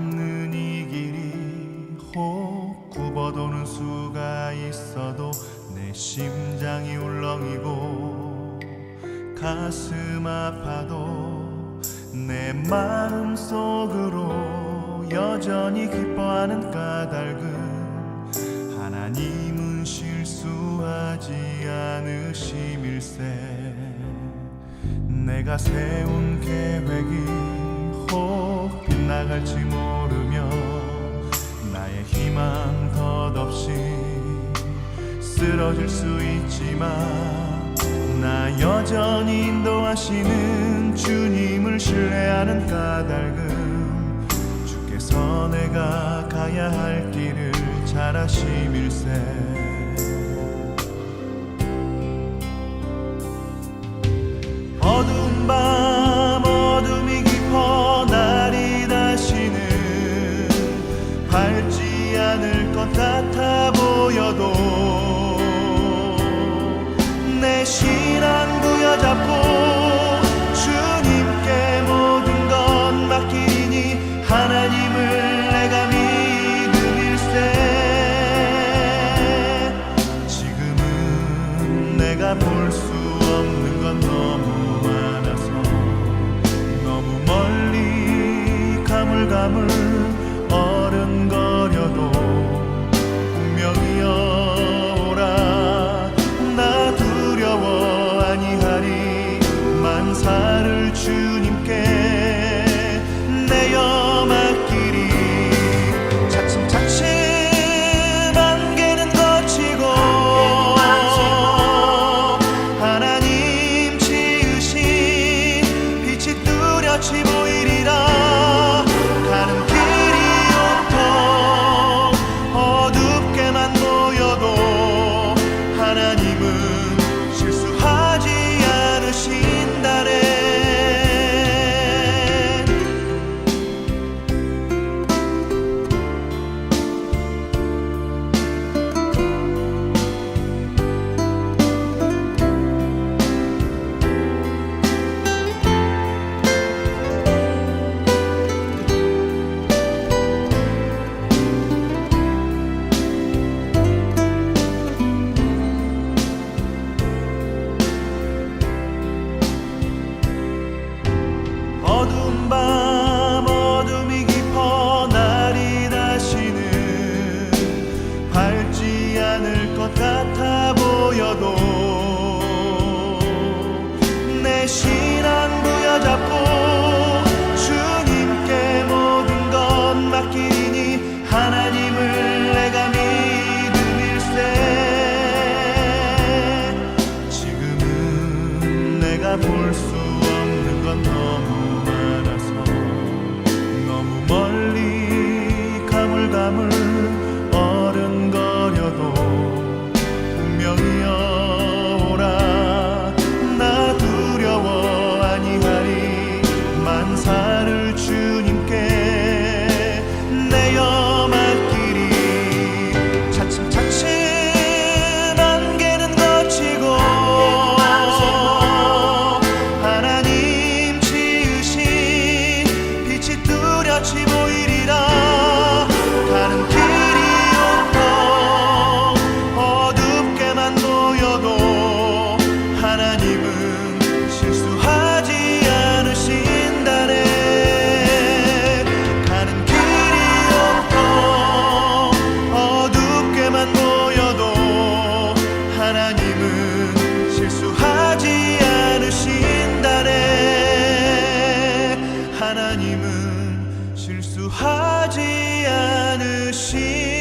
없는 이 길이 혹 굽어도는 수가 있어도 내 심장이 울렁이고 가슴 아파도 내 마음 속으로 여전히 기뻐하는 까닭은 하나님은 실수하지 않으심일세. 내가 세운 계획이 혹 빗나갈지 모르며 나의 희망 덧없이 쓰러질 수 있지만 나 여전히 인도하시는 주님을 신뢰하는 까닭은 주께서 내가 가야 할 길을 잘 아심일세. 어두운 밤 어둠이 깊어 날이 다시는 밝지 않을 것 같아 보여도 내 신앙 부여잡고 주님께 모든 것 맡기니 하나님을 내가 믿음일세. 지금은 내가 볼 수 없는 건 너무 많아서 너무 멀리 가물가물 어른거려도 운명이여 오라 나 두려워 아니하리. 만사를 주님께 내어 맡기리. 차츰차츰 안개는 거치고 하나님 지으신 빛이 뚜렷이 보이리라. 가는 길이 온통 어둡게만 보여도 하나님은 실수하지 않으신다네. 어두운 밤 어둠이 깊어 날이 다시는 밝지 않을 것 같아 보여도 내 신앙 부여잡고 주님께 모든 것 맡기니 하나님을 내가 믿음일세. 지금은 내가 볼 수 없는 건 너무 많아서 너무 멀리 가물가물 어른거려도 운명이여 오라 나 두려워 아니하리. 만사를 주님께 내어 맡기리. 차츰차츰 안개는 거치고 하나님 지으신 빛이 뚜렷이 보이리라. 가는 길이 온통 어둡게만 보여도 하나님은 실수하지 않으신다네. 가는 길이 온통 어둡게만 보여도 하나님은 실수하지 않으신다네. 하나님은 실수하지 않으신다네.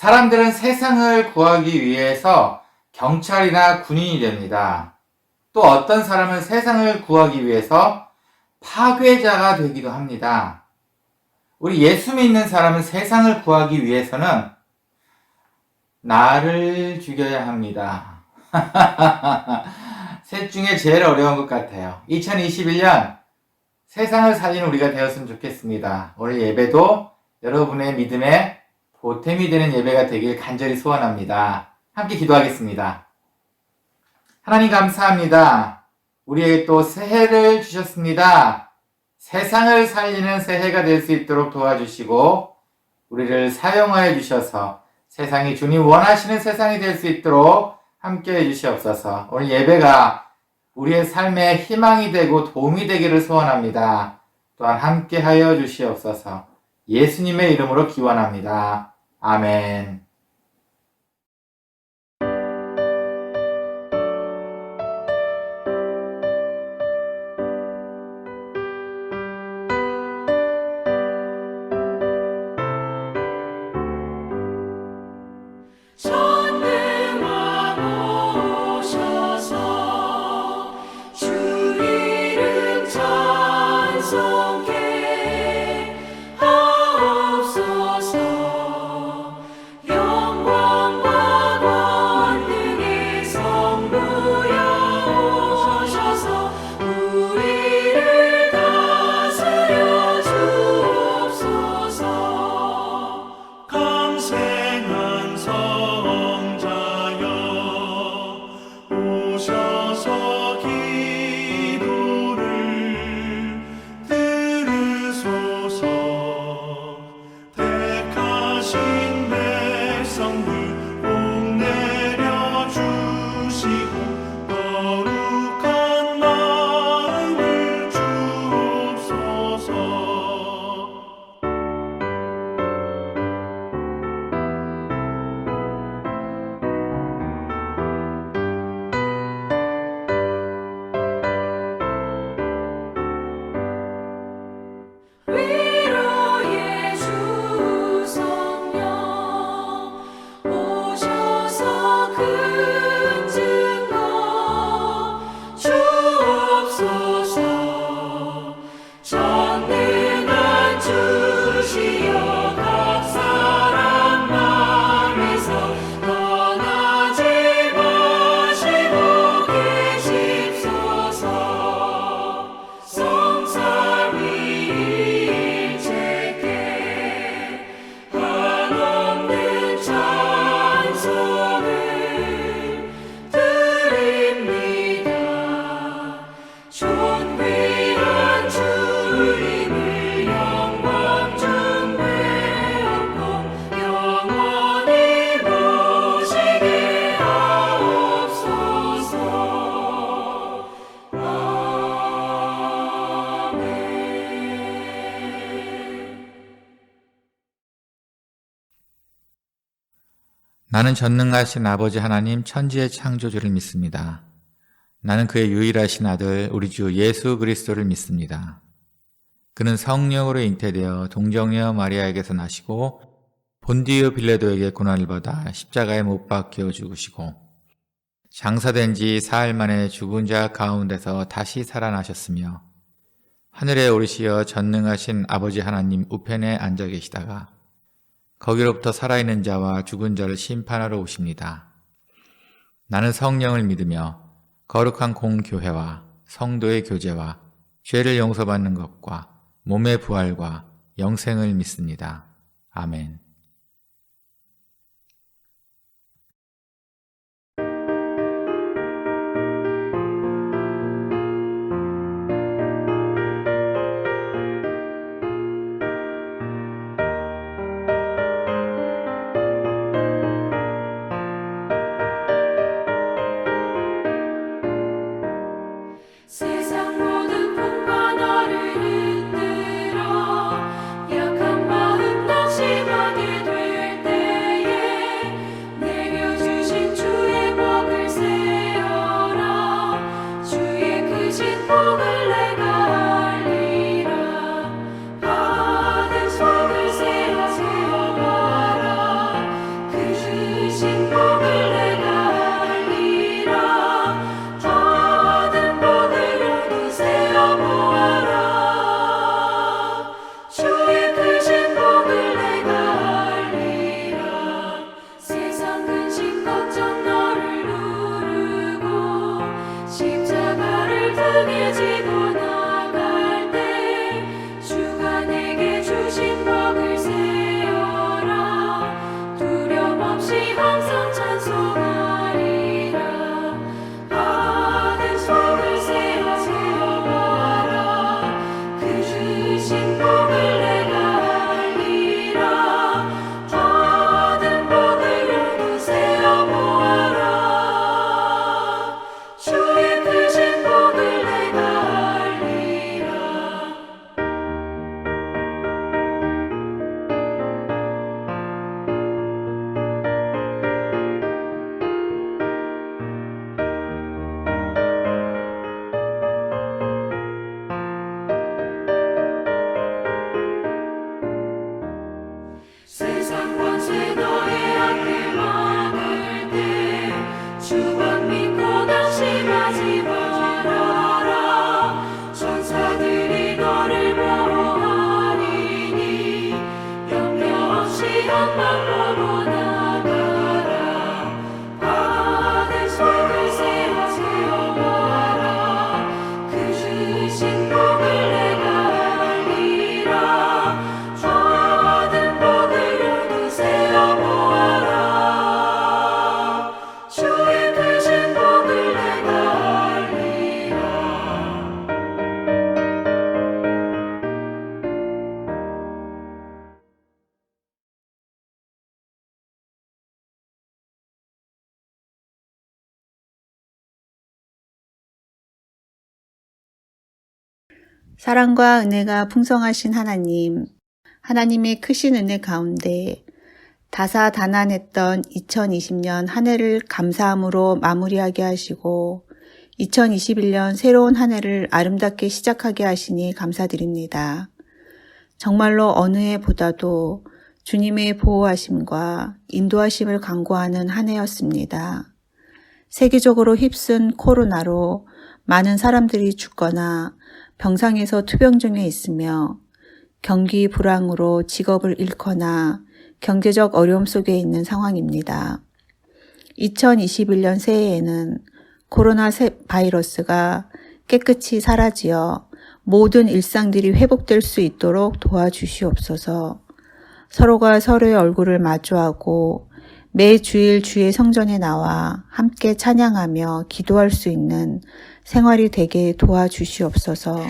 사람들은 세상을 구하기 위해서 경찰이나 군인이 됩니다. 또 어떤 사람은 세상을 구하기 위해서 파괴자가 되기도 합니다. 우리 예수 믿는 사람은 세상을 구하기 위해서는 나를 죽여야 합니다. 셋 중에 제일 어려운 것 같아요. 2021년 세상을 살리는 우리가 되었으면 좋겠습니다. 오늘 예배도 여러분의 믿음에 보탬이 되는 예배가 되길 간절히 소원합니다. 함께 기도하겠습니다. 하나님 감사합니다. 우리에게 또 새해를 주셨습니다. 세상을 살리는 새해가 될 수 있도록 도와주시고 우리를 사용하여 주셔서 세상이 주님 원하시는 세상이 될 수 있도록 함께 해주시옵소서. 오늘 예배가 우리의 삶에 희망이 되고 도움이 되기를 소원합니다. 또한 함께 하여 주시옵소서. 예수님의 이름으로 기원합니다. 아멘. 나는 전능하신 아버지 하나님 천지의 창조주를 믿습니다. 나는 그의 유일하신 아들 우리 주 예수 그리스도를 믿습니다. 그는 성령으로 잉태되어 동정녀 마리아에게서 나시고 본디오 빌라도에게 고난을 받아 십자가에 못 박혀 죽으시고 장사된 지 사흘 만에 죽은 자 가운데서 다시 살아나셨으며 하늘에 오르시어 전능하신 아버지 하나님 우편에 앉아 계시다가 거기로부터 살아있는 자와 죽은 자를 심판하러 오십니다. 나는 성령을 믿으며 거룩한 공교회와 성도의 교제와 죄를 용서받는 것과 몸의 부활과 영생을 믿습니다. 아멘. 세상 모든 풍파 너를 흔들어 약한 마음 낙심하게 풍성해지고 나갈 때 주가 내게 주신 복을 세어라. 두려움 없이 항상 찬송하리라. 받은 복을 세어보아라. 그 주신 복을 내가 알리라. 받은 복을 모두 세어보아라. 주의 크신 복을 내가 알리라. 세상 권세 너의 앞에 막을 때 주만 믿고 낙심하지 말아라. 천사들이 너를 보호하리니 염려 없이 한번 보고 나가라. 받은 복을 세어보아라. 그 주신 복을 내가 알리라. 받은 복을 모두 세어보아라. 주의 크신 복을 내가 알리라. 사랑과 은혜가 풍성하신 하나님, 하나님의 크신 은혜 가운데 다사다난했던 2020년 한 해를 감사함으로 마무리하게 하시고 2021년 새로운 한 해를 아름답게 시작하게 하시니 감사드립니다. 정말로 어느 해보다도 주님의 보호하심과 인도하심을 간구하는 한 해였습니다. 세계적으로 휩쓴 코로나로 많은 사람들이 죽거나 병상에서 투병 중에 있으며 경기 불황으로 직업을 잃거나 경제적 어려움 속에 있는 상황입니다. 2021년 새해에는 코로나 바이러스가 깨끗이 사라지어 모든 일상들이 회복될 수 있도록 도와주시옵소서. 서로가 서로의 얼굴을 마주하고 매 주일 주의 성전에 나와 함께 찬양하며 기도할 수 있는 생활이 되게 도와주시옵소서.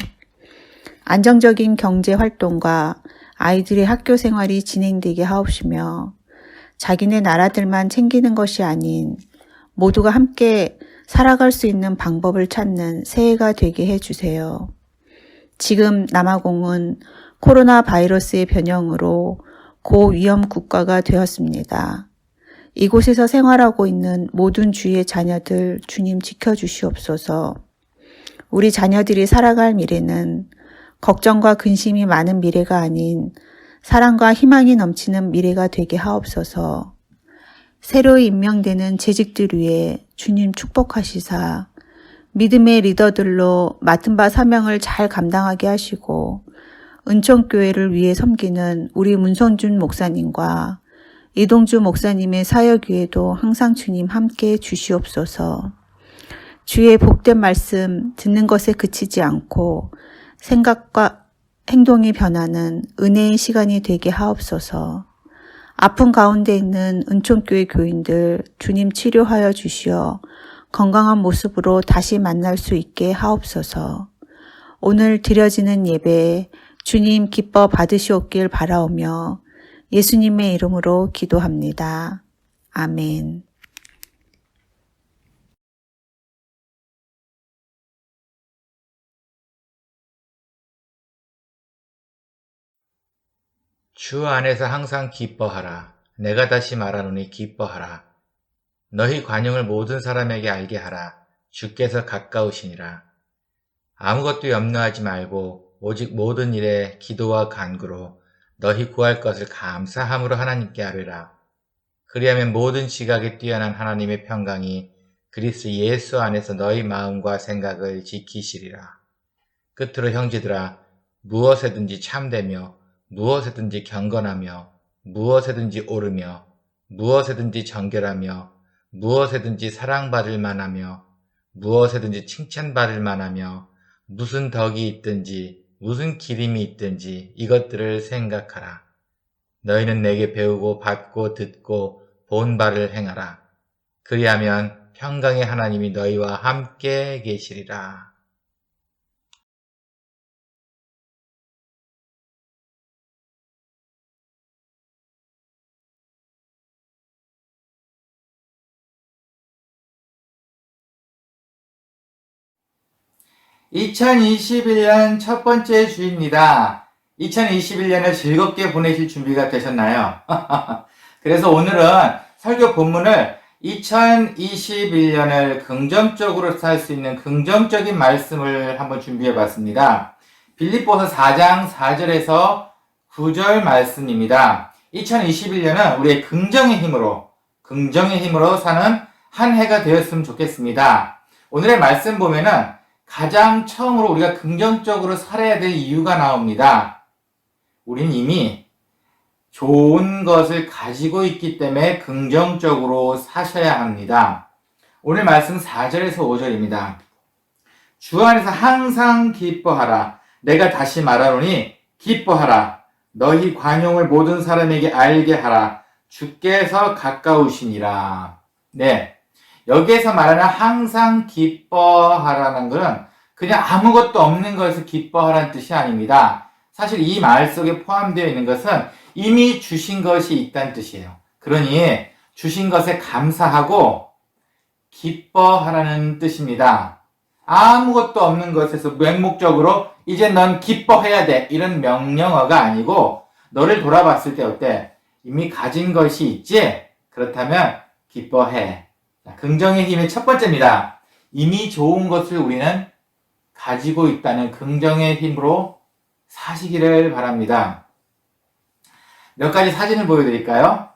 안정적인 경제 활동과 아이들의 학교 생활이 진행되게 하옵시며 자기네 나라들만 챙기는 것이 아닌 모두가 함께 살아갈 수 있는 방법을 찾는 새해가 되게 해주세요. 지금 남아공은 코로나 바이러스의 변형으로 고위험 국가가 되었습니다. 이곳에서 생활하고 있는 모든 주의 자녀들 주님 지켜주시옵소서. 우리 자녀들이 살아갈 미래는 걱정과 근심이 많은 미래가 아닌 사랑과 희망이 넘치는 미래가 되게 하옵소서. 새로 임명되는 재직들 위해 주님 축복하시사 믿음의 리더들로 맡은 바 사명을 잘 감당하게 하시고 은총교회를 위해 섬기는 우리 문성준 목사님과 이동주 목사님의 사역 위에도 항상 주님 함께 주시옵소서. 주의 복된 말씀 듣는 것에 그치지 않고 생각과 행동이 변하는 은혜의 시간이 되게 하옵소서. 아픈 가운데 있는 은총교회 교인들 주님 치료하여 주시어 건강한 모습으로 다시 만날 수 있게 하옵소서. 오늘 드려지는 예배 주님 기뻐 받으시옵길 바라오며 예수님의 이름으로 기도합니다. 아멘. 주 안에서 항상 기뻐하라. 내가 다시 말하노니 기뻐하라. 너희 관용을 모든 사람에게 알게 하라. 주께서 가까우시니라. 아무것도 염려하지 말고 오직 모든 일에 기도와 간구로 너희 구할 것을 감사함으로 하나님께 아뢰라. 그리하면 모든 지각에 뛰어난 하나님의 평강이 그리스도 예수 안에서 너희 마음과 생각을 지키시리라. 끝으로 형제들아, 무엇에든지 참되며 무엇에든지 경건하며 무엇에든지 옳으며 무엇에든지 정결하며 무엇에든지 사랑받을 만하며 무엇에든지 칭찬받을 만하며 무슨 덕이 있든지 무슨 기림이 있든지 이것들을 생각하라. 너희는 내게 배우고 받고 듣고 본 바를 행하라. 그리하면 평강의 하나님이 너희와 함께 계시리라. (2021년) 첫 번째 주입니다. 2021년을 즐겁게 보내실 준비가 되셨나요? 그래서 오늘은 설교 본문을 2021년을 긍정적으로 살 수 있는 긍정적인 말씀을 한번 준비해 봤습니다. 빌립보서 4장 4절에서 9절 말씀입니다. 2021년은 우리의 긍정의 힘으로 사는 한 해가 되었으면 좋겠습니다. 오늘의 말씀 보면은 가장 처음으로 우리가 긍정적으로 살아야 될 이유가 나옵니다. 우린 이미 좋은 것을 가지고 있기 때문에 긍정적으로 사셔야 합니다. 오늘 말씀 4절에서 5절입니다. 주 안에서 항상 기뻐하라. 내가 다시 말하노니 기뻐하라. 너희 관용을 모든 사람에게 알게 하라. 주께서 가까우시니라. 네. 여기에서 말하는 항상 기뻐하라는 것은 그냥 아무것도 없는 것을 기뻐하라는 뜻이 아닙니다. 사실 이 말 속에 포함되어 있는 것은 이미 주신 것이 있다는 뜻이에요. 그러니 주신 것에 감사하고 기뻐하라는 뜻입니다. 아무것도 없는 것에서 맹목적으로 이제 넌 기뻐해야 돼 이런 명령어가 아니고 너를 돌아봤을 때 어때? 이미 가진 것이 있지? 그렇다면 기뻐해. 긍정의 힘의 첫 번째입니다. 이미 좋은 것을 우리는 가지고 있다는 긍정의 힘으로 사시기를 바랍니다. 몇 가지 사진을 보여드릴까요?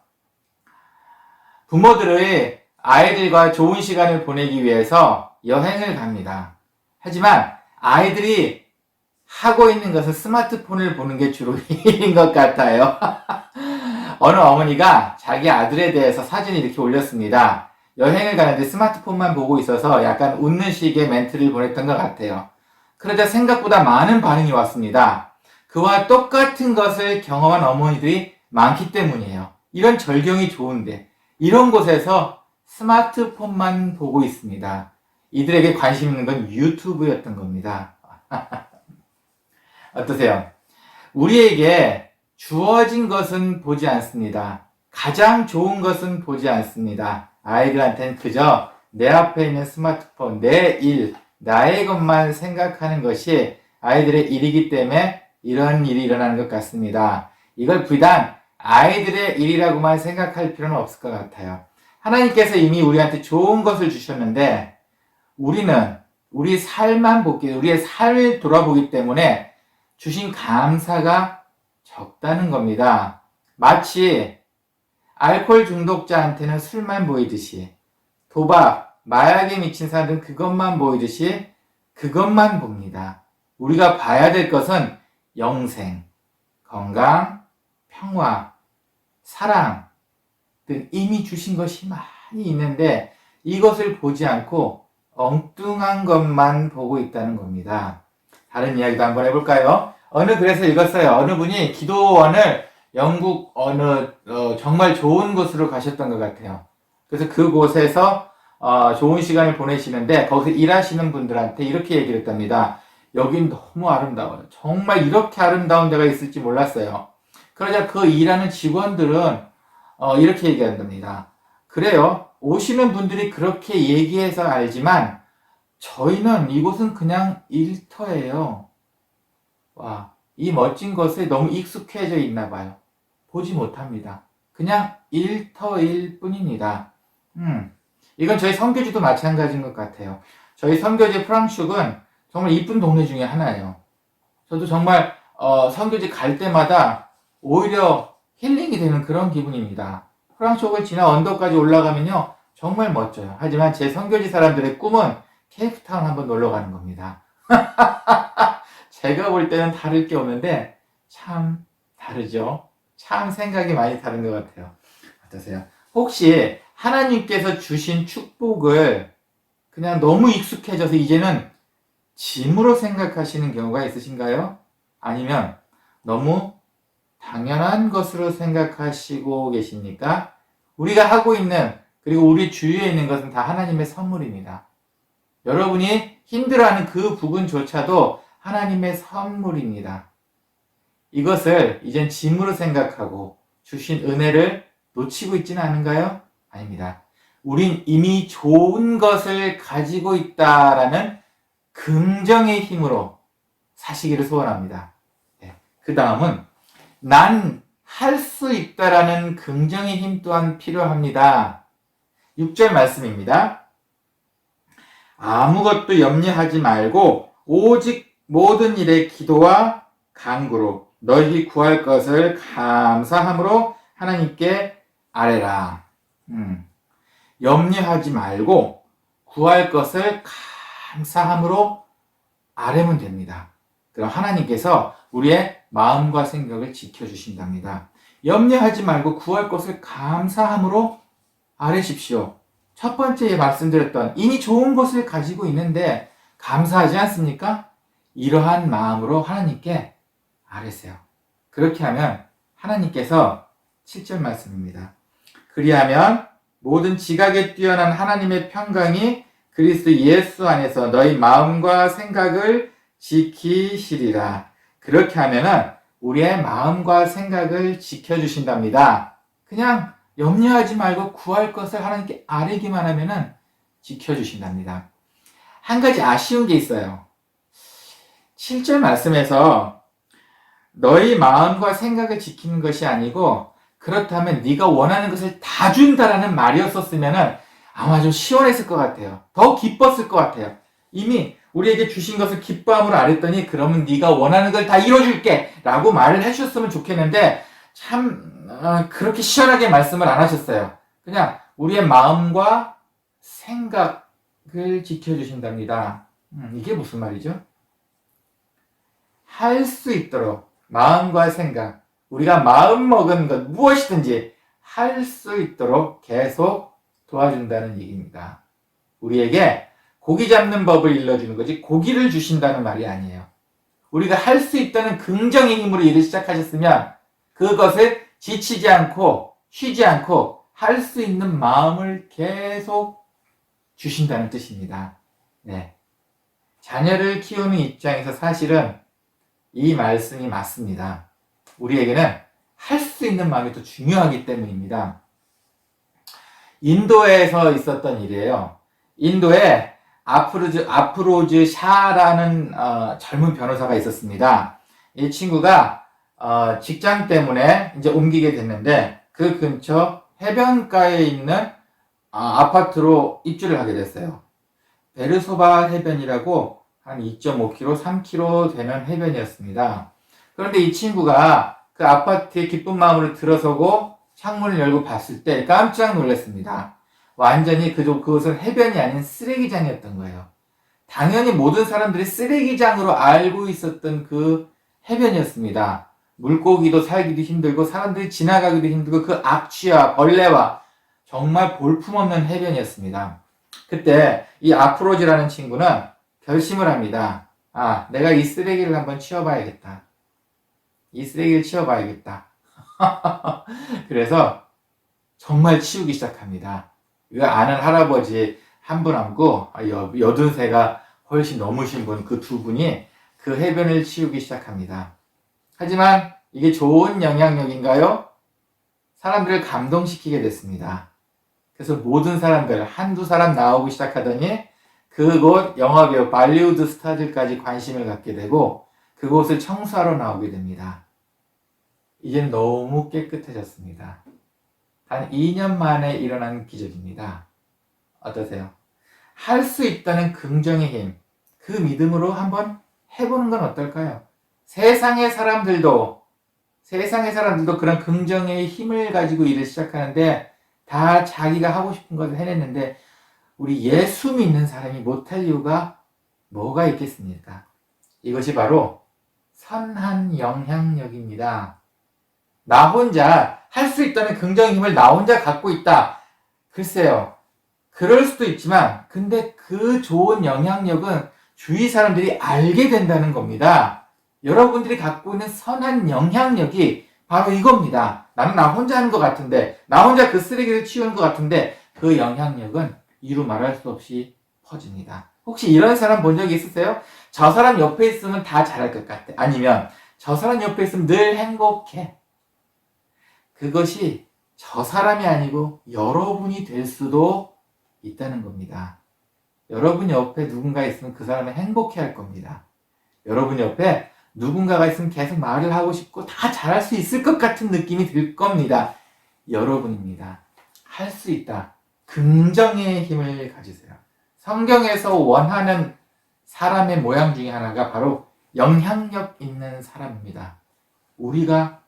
부모들의 아이들과 좋은 시간을 보내기 위해서 여행을 갑니다. 하지만 아이들이 하고 있는 것은 스마트폰을 보는 게 주로 일인 것 같아요. 어느 어머니가 자기 아들에 대해서 사진을 이렇게 올렸습니다. 여행을 가는데 스마트폰만 보고 있어서 약간 웃는 식의 멘트를 보냈던 것 같아요. 그러자 생각보다 많은 반응이 왔습니다. 그와 똑같은 것을 경험한 어머니들이 많기 때문이에요. 이런 절경이 좋은데 이런 곳에서 스마트폰만 보고 있습니다. 이들에게 관심 있는 건 유튜브였던 겁니다. 어떠세요? 우리에게 주어진 것은 보지 않습니다. 가장 좋은 것은 보지 않습니다. 아이들한테는 그저 내 앞에 있는 스마트폰, 내 일, 나의 것만 생각하는 것이 아이들의 일이기 때문에 이런 일이 일어나는 것 같습니다. 이걸 비단 아이들의 일이라고만 생각할 필요는 없을 것 같아요. 하나님께서 이미 우리한테 좋은 것을 주셨는데 우리는 우리 삶만 우리의 삶을 돌아보기 때문에 주신 감사가 적다는 겁니다. 마치 알코올 중독자한테는 술만 보이듯이 도박, 마약에 미친 사람들은 그것만 보이듯이 그것만 봅니다. 우리가 봐야 될 것은 영생, 건강, 평화, 사랑 등 이미 주신 것이 많이 있는데 이것을 보지 않고 엉뚱한 것만 보고 있다는 겁니다. 다른 이야기도 한번 해볼까요? 어느 글에서 읽었어요. 어느 분이 기도원을 영국 어느 정말 좋은 곳으로 가셨던 것 같아요. 그래서 그곳에서 좋은 시간을 보내시는데 거기서 일하시는 분들한테 이렇게 얘기를 했답니다. 여긴 너무 아름다워요. 정말 이렇게 아름다운 데가 있을지 몰랐어요. 그러자 그 일하는 직원들은 이렇게 얘기한답니다. 그래요. 오시는 분들이 그렇게 얘기해서 알지만 저희는 이곳은 그냥 일터예요. 와, 이 멋진 것에 너무 익숙해져 있나 봐요. 보지 못합니다. 그냥 일터일 뿐입니다. 이건 저희 선교지도 마찬가지인 것 같아요. 저희 선교지 프랑축은 정말 이쁜 동네 중에 하나예요. 저도 정말 선교지 갈 때마다 오히려 힐링이 되는 그런 기분입니다. 프랑축을 지나 언덕까지 올라가면요 정말 멋져요. 하지만 제 선교지 사람들의 꿈은 케이프타운 한번 놀러 가는 겁니다. 제가 볼 때는 다를 게 없는데 참 다르죠. 참 생각이 많이 다른 것 같아요. 어떠세요? 혹시 하나님께서 주신 축복을 그냥 너무 익숙해져서 이제는 짐으로 생각하시는 경우가 있으신가요? 아니면 너무 당연한 것으로 생각하시고 계십니까? 우리가 하고 있는, 그리고 우리 주위에 있는 것은 다 하나님의 선물입니다. 여러분이 힘들어하는 그 부분조차도 하나님의 선물입니다. 이것을 이젠 짐으로 생각하고 주신 은혜를 놓치고 있지는 않은가요? 아닙니다. 우린 이미 좋은 것을 가지고 있다라는 긍정의 힘으로 사시기를 소원합니다. 그 다음은 난 할 수 있다라는 긍정의 힘 또한 필요합니다. 6절 말씀입니다. 아무것도 염려하지 말고 오직 모든 일에 기도와 간구로 너희 구할 것을 감사함으로 하나님께 아뢰라. 염려하지 말고 구할 것을 감사함으로 아뢰면 됩니다. 그럼 하나님께서 우리의 마음과 생각을 지켜주신답니다. 염려하지 말고 구할 것을 감사함으로 아뢰십시오. 첫 번째 말씀드렸던 이미 좋은 것을 가지고 있는데 감사하지 않습니까? 이러한 마음으로 하나님께 아뢰세요. 그렇게 하면 하나님께서 7절 말씀입니다. 그리하면 모든 지각에 뛰어난 하나님의 평강이 그리스도 예수 안에서 너희 마음과 생각을 지키시리라. 그렇게 하면은 우리의 마음과 생각을 지켜주신답니다. 그냥 염려하지 말고 구할 것을 하나님께 아뢰기만 하면은 지켜주신답니다. 한 가지 아쉬운 게 있어요. 7절 말씀에서 너희 마음과 생각을 지키는 것이 아니고 그렇다면 네가 원하는 것을 다 준다라는 말이었었으면은 아마 좀 시원했을 것 같아요. 더 기뻤을 것 같아요. 이미 우리에게 주신 것을 기뻐함으로 아뢰더니 그러면 네가 원하는 걸 다 이뤄줄게 라고 말을 해주셨으면 좋겠는데 참 그렇게 시원하게 말씀을 안 하셨어요. 그냥 우리의 마음과 생각을 지켜주신답니다. 이게 무슨 말이죠? 할 수 있도록 마음과 생각, 우리가 마음 먹은 것 무엇이든지 할 수 있도록 계속 도와준다는 얘기입니다. 우리에게 고기 잡는 법을 일러주는 거지 고기를 주신다는 말이 아니에요. 우리가 할 수 있다는 긍정의 힘으로 일을 시작하셨으면 그것을 지치지 않고 쉬지 않고 할 수 있는 마음을 계속 주신다는 뜻입니다. 네. 자녀를 키우는 입장에서 사실은 이 말씀이 맞습니다. 우리에게는 할 수 있는 마음이 더 중요하기 때문입니다. 인도에서 있었던 일이에요. 인도에 아프로즈 샤라는 젊은 변호사가 있었습니다. 이 친구가 직장 때문에 이제 옮기게 됐는데 그 근처 해변가에 있는 아파트로 입주를 하게 됐어요. 베르소바 해변이라고 한 2.5km, 3km 되는 해변이었습니다. 그런데 이 친구가 그 아파트에 기쁜 마음으로 들어서고 창문을 열고 봤을 때 깜짝 놀랐습니다. 완전히 그것은 해변이 아닌 쓰레기장이었던 거예요. 당연히 모든 사람들이 쓰레기장으로 알고 있었던 그 해변이었습니다. 물고기도 살기도 힘들고 사람들이 지나가기도 힘들고 그 악취와 벌레와 정말 볼품없는 해변이었습니다. 그때 이 아프로즈라는 친구는 결심을 합니다. 내가 이 쓰레기를 한번 치워봐야겠다. 이 쓰레기를 치워봐야겠다. 그래서 정말 치우기 시작합니다. 그 아는 할아버지 한 분하고 여든세가 훨씬 넘으신 분, 그 두 분이 그 해변을 치우기 시작합니다. 하지만 이게 좋은 영향력인가요? 사람들을 감동시키게 됐습니다. 그래서 모든 사람들, 한두 사람 나오기 시작하더니 그곳 영화배우 발리우드 스타들까지 관심을 갖게 되고 그곳을 청소하러 나오게 됩니다. 이젠 너무 깨끗해졌습니다. 단 2년 만에 일어난 기적입니다. 어떠세요? 할 수 있다는 긍정의 힘, 그 믿음으로 한번 해보는 건 어떨까요? 세상의 사람들도 그런 긍정의 힘을 가지고 일을 시작하는데 다 자기가 하고 싶은 것을 해냈는데 우리 예수 믿는 사람이 못할 이유가 뭐가 있겠습니까? 이것이 바로 선한 영향력입니다. 나 혼자 할 수 있다는 긍정의 힘을 나 혼자 갖고 있다. 글쎄요. 그럴 수도 있지만 근데 그 좋은 영향력은 주위 사람들이 알게 된다는 겁니다. 여러분들이 갖고 있는 선한 영향력이 바로 이겁니다. 나는 나 혼자 하는 것 같은데, 나 혼자 그 쓰레기를 치우는 것 같은데, 그 영향력은 이루 말할 수 없이 퍼집니다. 혹시 이런 사람 본 적이 있으세요? 저 사람 옆에 있으면 다 잘할 것 같아. 아니면 저 사람 옆에 있으면 늘 행복해. 그것이 저 사람이 아니고 여러분이 될 수도 있다는 겁니다. 여러분 옆에 누군가 있으면 그 사람은 행복해 할 겁니다. 여러분 옆에 누군가가 있으면 계속 말을 하고 싶고 다 잘할 수 있을 것 같은 느낌이 들 겁니다. 여러분입니다. 할 수 있다. 긍정의 힘을 가지세요. 성경에서 원하는 사람의 모양 중에 하나가 바로 영향력 있는 사람입니다. 우리가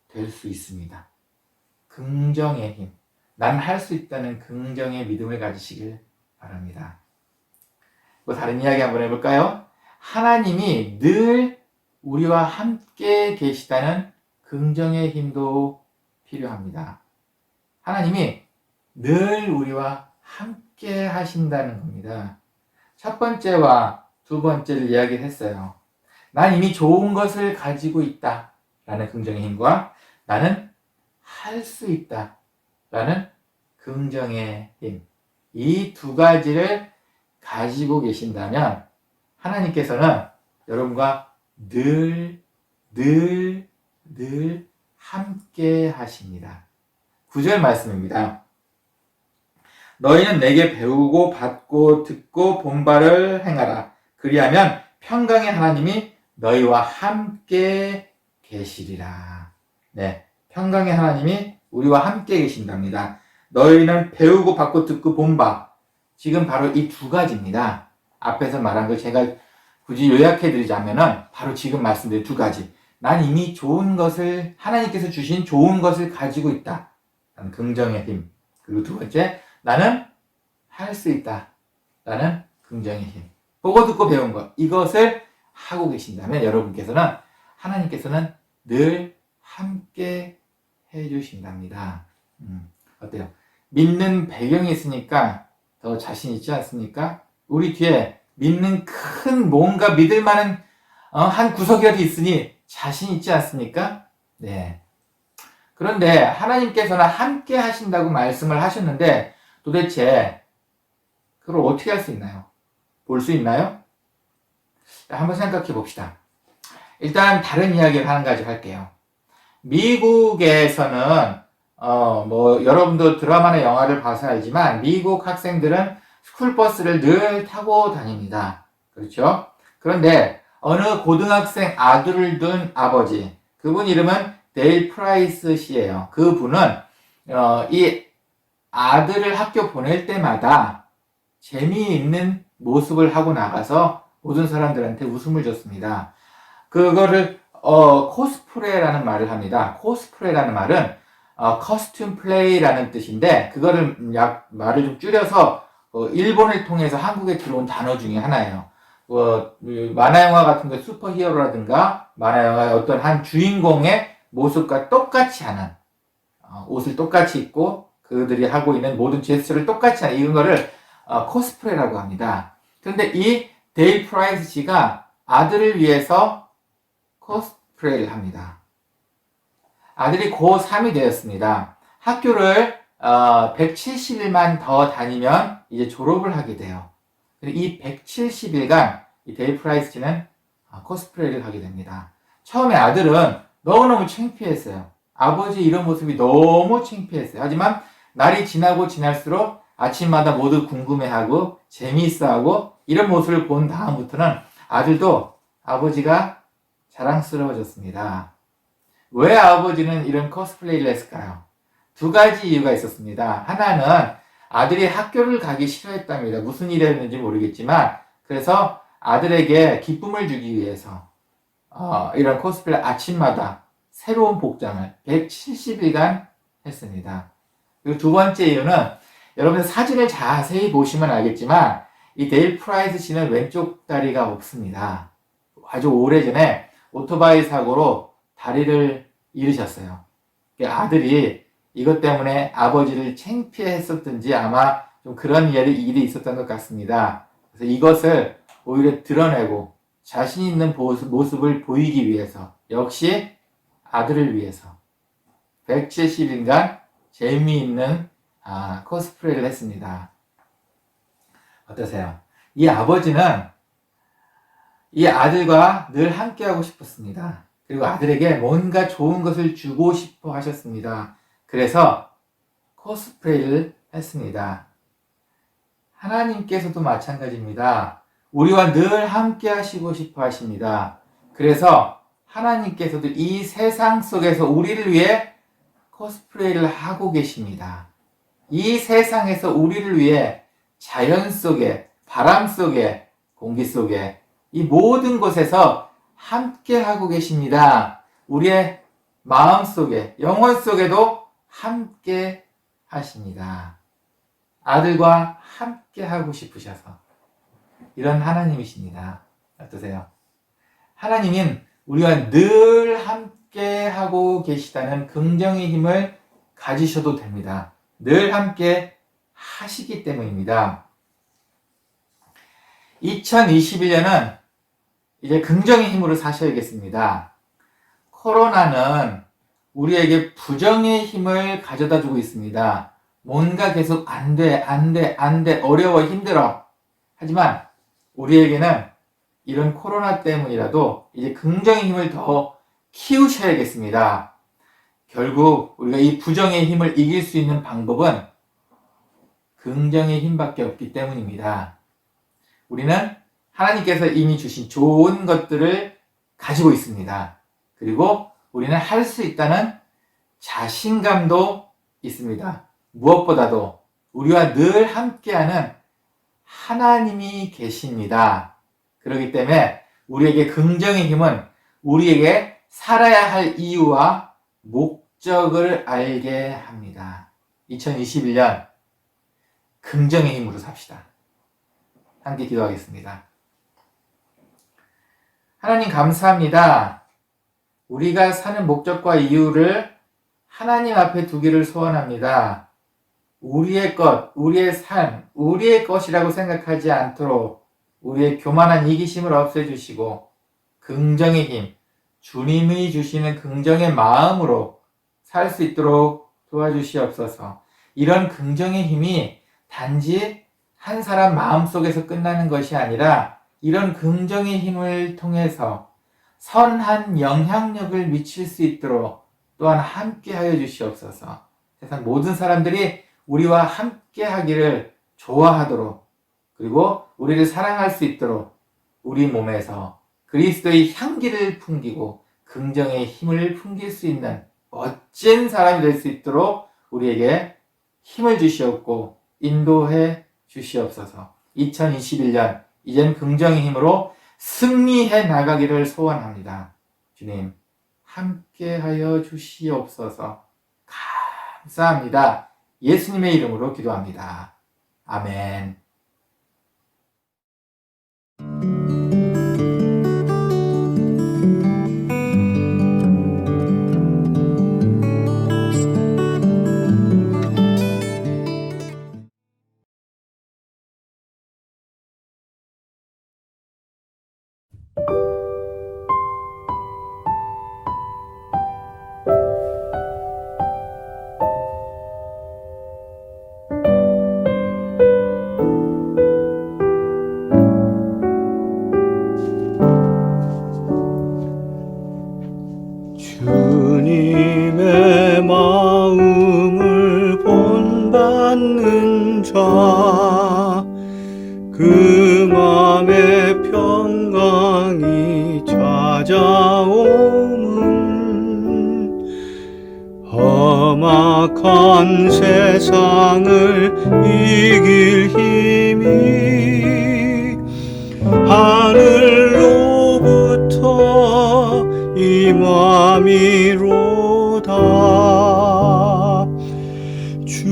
될 수 있습니다. 긍정의 힘. 난 할 수 있다는 긍정의 믿음을 가지시길 바랍니다. 또 다른 이야기 한번 해볼까요? 하나님이 늘 우리와 함께 계시다는 긍정의 힘도 필요합니다. 하나님이 늘 우리와 함께 하신다는 겁니다. 첫 번째와 두 번째를 이야기했어요. 난 이미 좋은 것을 가지고 있다 라는 긍정의 힘과 나는 할 수 있다 라는 긍정의 힘. 이 두 가지를 가지고 계신다면 하나님께서는 여러분과 늘 함께 하십니다. 9절 말씀입니다. 너희는 내게 배우고 받고 듣고 본바를 행하라. 그리하면 평강의 하나님이 너희와 함께 계시리라. 네, 평강의 하나님이 우리와 함께 계신답니다. 너희는 배우고 받고 듣고 본바. 지금 바로 이 두 가지입니다. 앞에서 말한 걸 제가 굳이 요약해드리자면은 바로 지금 말씀드린 두 가지. 난 이미 좋은 것을, 하나님께서 주신 좋은 것을 가지고 있다. 라는 긍정의 힘. 그리고 두 번째, 나는 할 수 있다. 라는 긍정의 힘. 보고 듣고 배운 것. 이것을 하고 계신다면 여러분께서는, 하나님께서는 늘 함께 해주신답니다. 어때요? 믿는 배경이 있으니까 더 자신 있지 않습니까? 우리 뒤에 믿는 큰 뭔가 믿을 만한 한 구석이라도 있으니 자신 있지 않습니까? 네. 그런데 하나님께서는 함께 하신다고 말씀을 하셨는데 도대체 그걸 어떻게 할 수 있나요? 볼 수 있나요? 한번 생각해 봅시다. 일단 다른 이야기를 한 가지 할게요. 미국에서는 여러분도 드라마나 영화를 봐서 알지만 미국 학생들은 스쿨버스를 늘 타고 다닙니다. 그렇죠? 그런데 어느 고등학생 아들을 둔 아버지, 그분 이름은 데일 프라이스 씨예요. 그분은 이 아들을 학교 보낼 때마다 재미있는 모습을 하고 나가서 모든 사람들한테 웃음을 줬습니다. 그거를 코스프레라는 말을 합니다. 코스프레라는 말은 커스튬 플레이라는 뜻인데 그거를 말을 좀 줄여서 일본을 통해서 한국에 들어온 단어 중에 하나예요. 만화 영화 같은 거 슈퍼히어로라든가 만화 영화의 어떤 한 주인공의 모습과 똑같이 하는 옷을 똑같이 입고 그들이 하고 있는 모든 제스처를 똑같이 하는 이런 거를 코스프레라고 합니다. 그런데 이 데일 프라이스 씨가 아들을 위해서 코스프레를 합니다. 아들이 고3이 되었습니다. 학교를 170일만 더 다니면 이제 졸업을 하게 돼요. 이 170일간 이 데일 프라이스 씨는 코스프레를 하게 됩니다. 처음에 아들은 너무너무 창피했어요. 아버지 이런 모습이 너무 창피했어요. 하지만 날이 지나고 지날수록 아침마다 모두 궁금해하고 재미있어하고 이런 모습을 본 다음부터는 아들도 아버지가 자랑스러워졌습니다. 왜 아버지는 이런 코스프레를 했을까요? 두 가지 이유가 있었습니다. 하나는 아들이 학교를 가기 싫어했답니다. 무슨 일이었는지 모르겠지만 그래서 아들에게 기쁨을 주기 위해서 이런 코스프레 아침마다 새로운 복장을 170일간 했습니다. 그리고 두 번째 이유는 여러분 사진을 자세히 보시면 알겠지만 이 데일 프라이스 씨는 왼쪽 다리가 없습니다. 아주 오래전에 오토바이 사고로 다리를 잃으셨어요. 아들이 이것 때문에 아버지를 창피했었든지 아마 좀 그런 일이 있었던 것 같습니다. 그래서 이것을 오히려 드러내고 자신 있는 모습을 보이기 위해서, 역시 아들을 위해서 170일간 재미있는 코스프레를 했습니다. 어떠세요? 이 아버지는 이 아들과 늘 함께하고 싶었습니다. 그리고 아들에게 뭔가 좋은 것을 주고 싶어 하셨습니다. 그래서 코스프레를 했습니다. 하나님께서도 마찬가지입니다. 우리와 늘 함께 하시고 싶어 하십니다. 그래서 하나님께서도 이 세상 속에서 우리를 위해 코스프레를 하고 계십니다. 이 세상에서 우리를 위해 자연 속에, 바람 속에, 공기 속에, 이 모든 곳에서 함께 하고 계십니다. 우리의 마음 속에, 영혼 속에도 함께 하십니다. 아들과 함께 하고 싶으셔서 이런 하나님이십니다. 어떠세요? 하나님은 우리와 늘 함께 하고 계시다는 긍정의 힘을 가지셔도 됩니다. 늘 함께 하시기 때문입니다. 2021년은 이제 긍정의 힘으로 사셔야겠습니다. 코로나는 우리에게 부정의 힘을 가져다 주고 있습니다. 뭔가 계속 안 돼, 어려워, 힘들어. 하지만 우리에게는 이런 코로나 때문이라도 이제 긍정의 힘을 더 키우셔야겠습니다. 결국 우리가 이 부정의 힘을 이길 수 있는 방법은 긍정의 힘밖에 없기 때문입니다. 우리는 하나님께서 이미 주신 좋은 것들을 가지고 있습니다. 그리고 우리는 할 수 있다는 자신감도 있습니다. 무엇보다도 우리와 늘 함께하는 하나님이 계십니다. 그렇기 때문에 우리에게 긍정의 힘은 우리에게 살아야 할 이유와 목적을 알게 합니다. 2021년 긍정의 힘으로 삽시다. 함께 기도하겠습니다. 하나님 감사합니다. 우리가 사는 목적과 이유를 하나님 앞에 두기를 소원합니다. 우리의 것, 우리의 삶, 우리의 것이라고 생각하지 않도록 우리의 교만한 이기심을 없애주시고 긍정의 힘, 주님이 주시는 긍정의 마음으로 살 수 있도록 도와주시옵소서. 이런 긍정의 힘이 단지 한 사람 마음속에서 끝나는 것이 아니라 이런 긍정의 힘을 통해서 선한 영향력을 미칠 수 있도록 또한 함께 하여 주시옵소서. 세상 모든 사람들이 우리와 함께 하기를 좋아하도록, 그리고 우리를 사랑할 수 있도록 우리 몸에서 그리스도의 향기를 풍기고 긍정의 힘을 풍길 수 있는 멋진 사람이 될 수 있도록 우리에게 힘을 주시옵고 인도해 주시옵소서. 2021년 이젠 긍정의 힘으로 승리해 나가기를 소원합니다. 주님 함께 하여 주시옵소서. 감사합니다. 예수님의 이름으로 기도합니다. 아멘. 주님의 마음을 본받는 자, 그 맘에 평강이 찾아오면 험악한 세상을 이길 힘이 하늘로부터 임함이로다. 주님의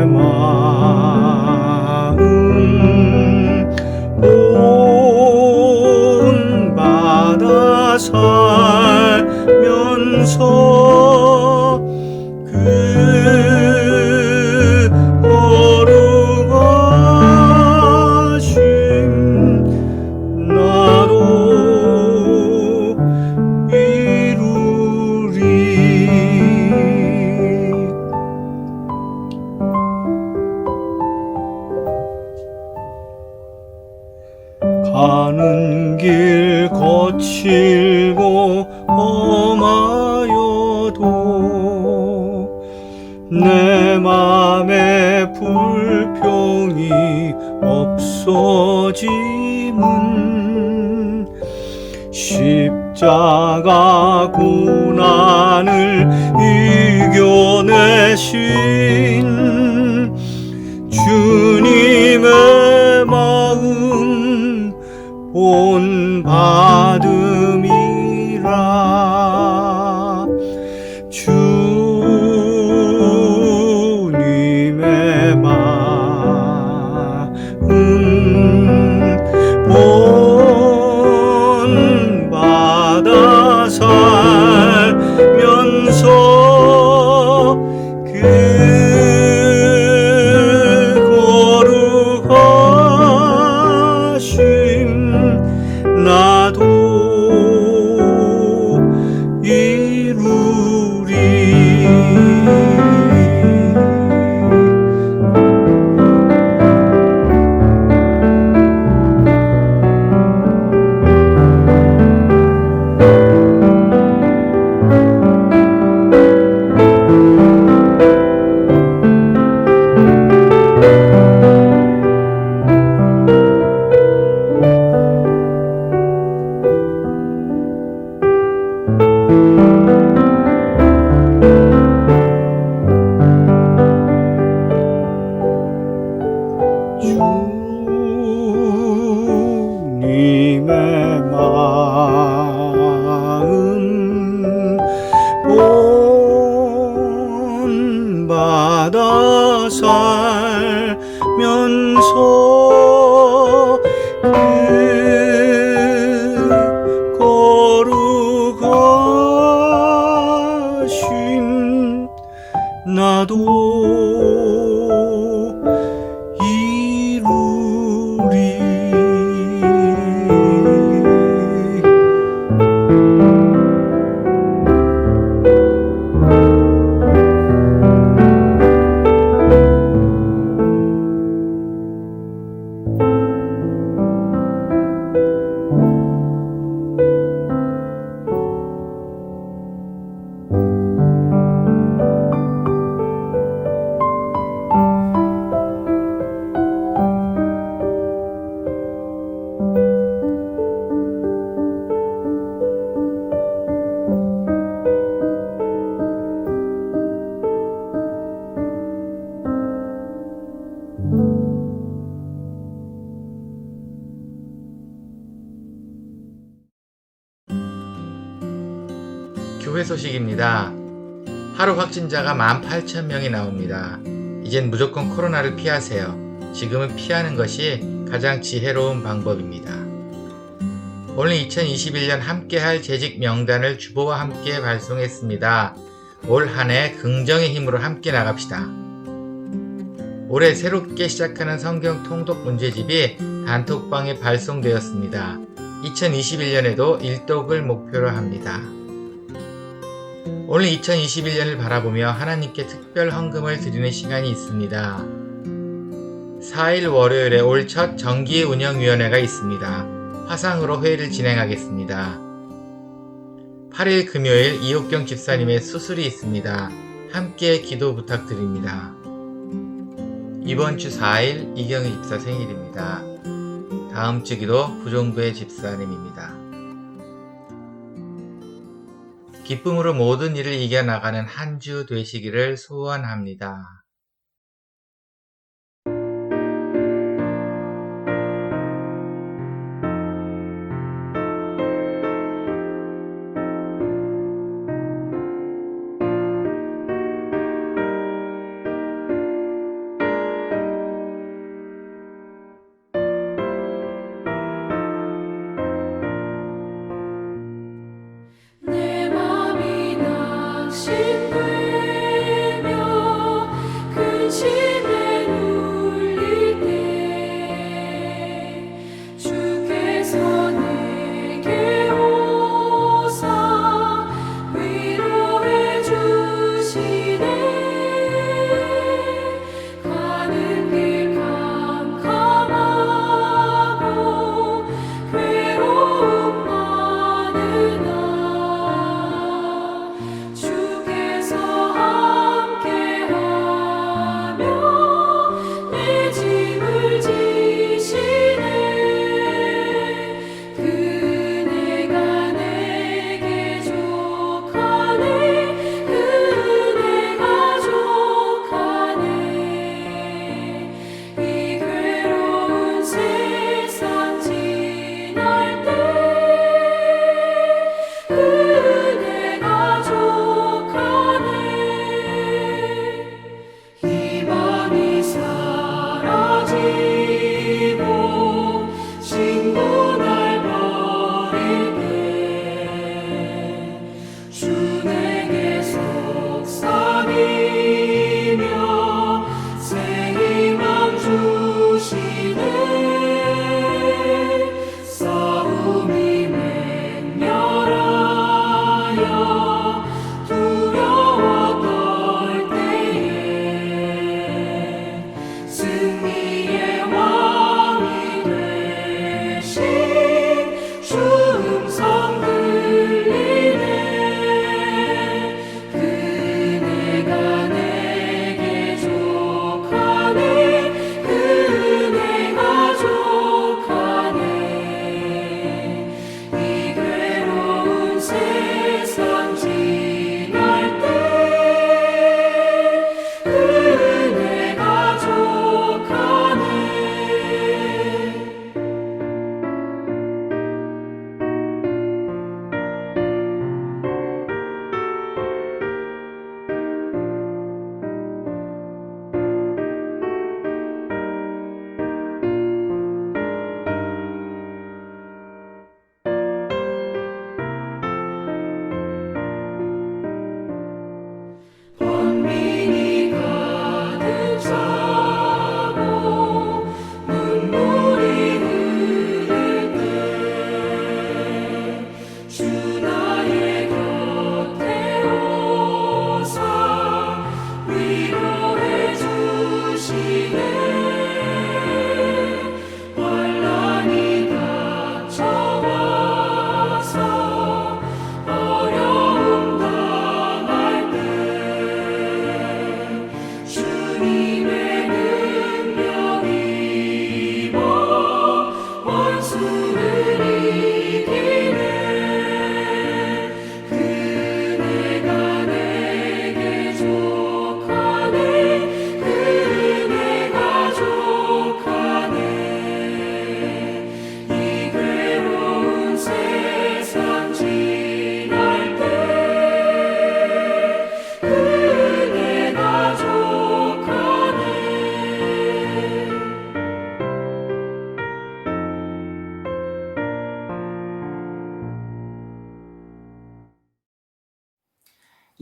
마음 본받아 살면서 그 거룩한 가는 길 거칠고 험하여도 내 맘에 불평이 없어짐은 십자가 고난을 이겨내신 주님의 마음 본받음이라. 주님의 마음 본받아 살면서 그 거룩하심 나도 이루리. 주님의 마음 본받아 살면서 그 거룩하심 나도 이루리. 교회 소식입니다. 하루 확진자가 18,000명이 나옵니다. 이젠 무조건 코로나를 피하세요. 지금은 피하는 것이 가장 지혜로운 방법입니다. 오늘 2021년 함께할 재직 명단을 주보와 함께 발송했습니다. 올 한 해 긍정의 힘으로 함께 나갑시다. 올해 새롭게 시작하는 성경 통독 문제집이 단톡방에 발송되었습니다. 2021년에도 일독을 목표로 합니다. 오늘 2021년을 바라보며 하나님께 특별 헌금을 드리는 시간이 있습니다. 4일 월요일에 올 첫 정기운영위원회가 있습니다. 화상으로 회의를 진행하겠습니다. 8일 금요일 이옥경 집사님의 수술이 있습니다. 함께 기도 부탁드립니다. 이번 주 4일 이경희 집사 생일입니다. 다음 주 기도 부종부의 집사님입니다. 기쁨으로 모든 일을 이겨나가는 한 주 되시기를 소원합니다. 내 맘이 낙심되며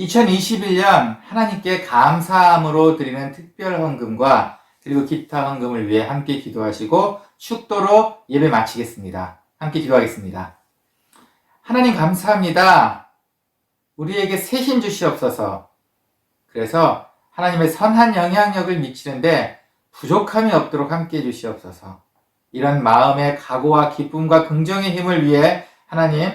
2021년 하나님께 감사함으로 드리는 특별 헌금과 그리고 기타 헌금을 위해 함께 기도하시고 축도로 예배 마치겠습니다. 함께 기도하겠습니다. 하나님 감사합니다. 우리에게 새 힘 주시옵소서. 그래서 하나님의 선한 영향력을 미치는데 부족함이 없도록 함께 해주시옵소서. 이런 마음의 각오와 기쁨과 긍정의 힘을 위해 하나님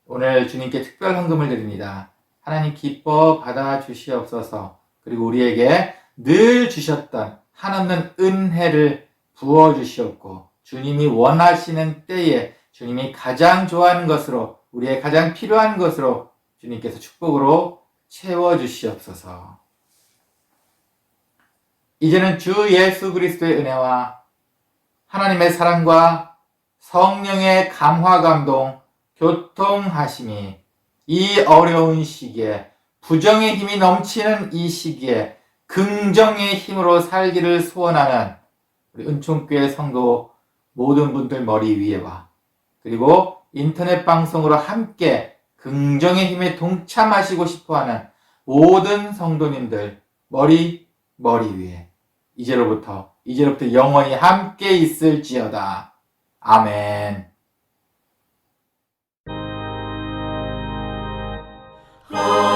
오늘 주님께 특별 헌금을 드립니다. 하나님 기뻐 받아 주시옵소서. 그리고 우리에게 늘 주셨던 한없는 은혜를 부어 주시옵고 주님이 원하시는 때에 주님이 가장 좋아하는 것으로 우리의 가장 필요한 것으로 주님께서 축복으로 채워 주시옵소서. 이제는 주 예수 그리스도의 은혜와 하나님의 사랑과 성령의 감화 감동 교통하심이 이 어려운 시기에 부정의 힘이 넘치는 이 시기에 긍정의 힘으로 살기를 소원하는 우리 은총교회 성도 모든 분들 머리 위에와 그리고 인터넷 방송으로 함께 긍정의 힘에 동참하시고 싶어하는 모든 성도님들 머리 위에 이제로부터 영원히 함께 있을지어다. 아멘. 아멘.